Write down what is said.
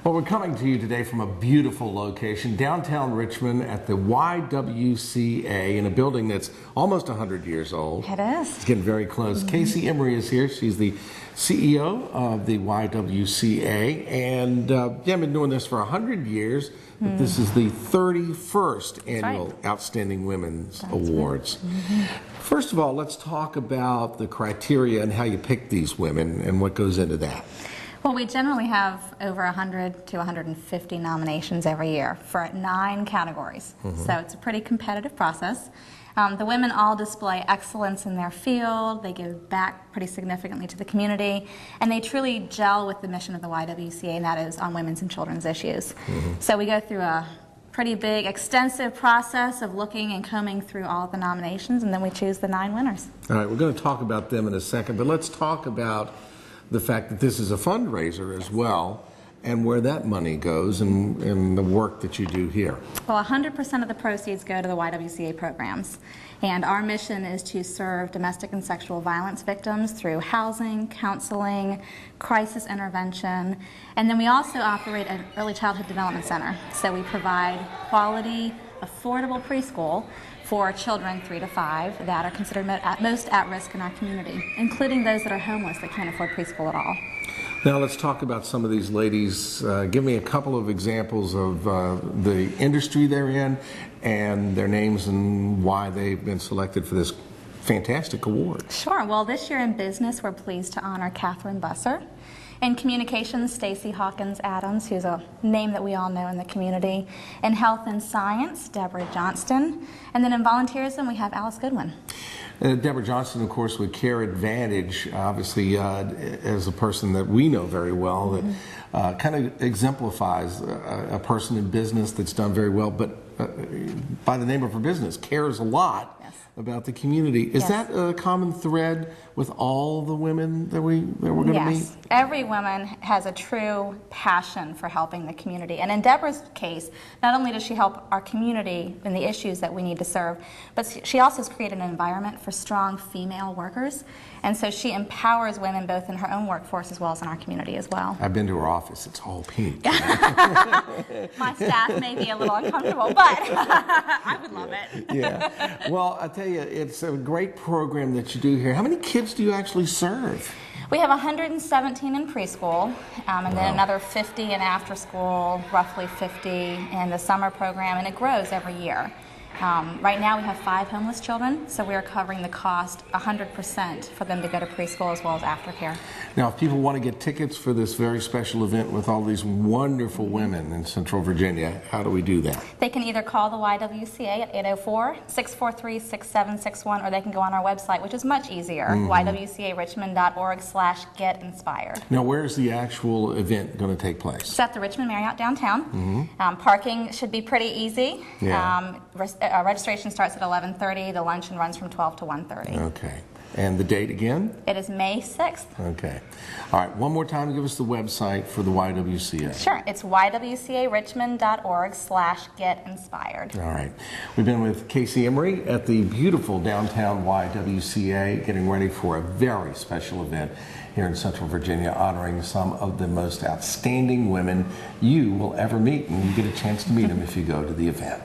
Well, we're coming to you today from a beautiful location, downtown Richmond at the YWCA, in a building that's almost 100 years old. It is. It's getting very close. Casey Emery is here. She's the CEO of the YWCA, and I've been doing this for 100 years, but this is the 31st annual Outstanding Women's Awards. First of all, let's talk about the criteria and how you pick these women and what goes into that. Well, we generally have over 100 to 150 nominations every year for 9 categories. So it's a pretty competitive process. The women all display excellence in their field, they give back pretty significantly to the community, and they truly gel with the mission of the YWCA, and that is on women's and children's issues. So we go through a pretty big, extensive process of looking and combing through all of the nominations, and then we choose the 9 winners. All right, we're going to talk about them in a second, but let's talk about the fact that this is a fundraiser as well, and where that money goes and the work that you do here. Well, 100% of the proceeds go to the YWCA programs, and our mission is to serve domestic and sexual violence victims through housing, counseling, crisis intervention, and then we also operate an early childhood development center. So we provide quality, affordable preschool for children 3 to 5 that are considered most at risk in our community, including those that are homeless that can't afford preschool at all. Now let's talk about some of these ladies. Give me a couple of examples of the industry they're in and their names and why they've been selected for this fantastic award. Sure. Well, this year in business, we're pleased to honor Catherine Busser. In communications, Stacy Hawkins Adams, who's a name that we all know in the community. In health and science, Deborah Johnston. And then in volunteerism, we have Alice Goodwin. Deborah Johnston, of course, with Care Advantage, obviously as a person that we know very well, that kind of exemplifies a person in business that's done very well, but by the name of her business, cares a lot about the community. Is that a common thread with all the women that we're going to meet? Yes. Every woman has a true passion for helping the community. And in Deborah's case, not only does she help our community in the issues that we need to serve, but she also has created an environment for strong female workers. And so she empowers women both in her own workforce as well as in our community as well. I've been to her office. It's all pink. My staff may be a little uncomfortable, but I would love it. Yeah. Well, I tell you, it's a great program that you do here. How many kids do you actually serve? We have 117 in preschool, and then another 50 in after school, roughly 50 in the summer program, and it grows every year. Right now we have 5 homeless children, so we are covering the cost 100% for them to go to preschool as well as aftercare. Now, if people want to get tickets for this very special event with all these wonderful women in Central Virginia, how do we do that? They can either call the YWCA at 804-643-6761, or they can go on our website, which is much easier, ywcarichmond.org/getinspired. Now, where is the actual event going to take place? It's at the Richmond Marriott downtown. Parking should be pretty easy. Registration starts at 11:30. The luncheon runs from 12 to 1:30. Okay. And the date again? It is May 6th. Okay. All right. One more time, give us the website for the YWCA. Sure. It's ywcarichmond.org/getinspired. All right. We've been with Casey Emery at the beautiful downtown YWCA, getting ready for a very special event here in Central Virginia, honoring some of the most outstanding women you will ever meet, and you get a chance to meet them if you go to the event.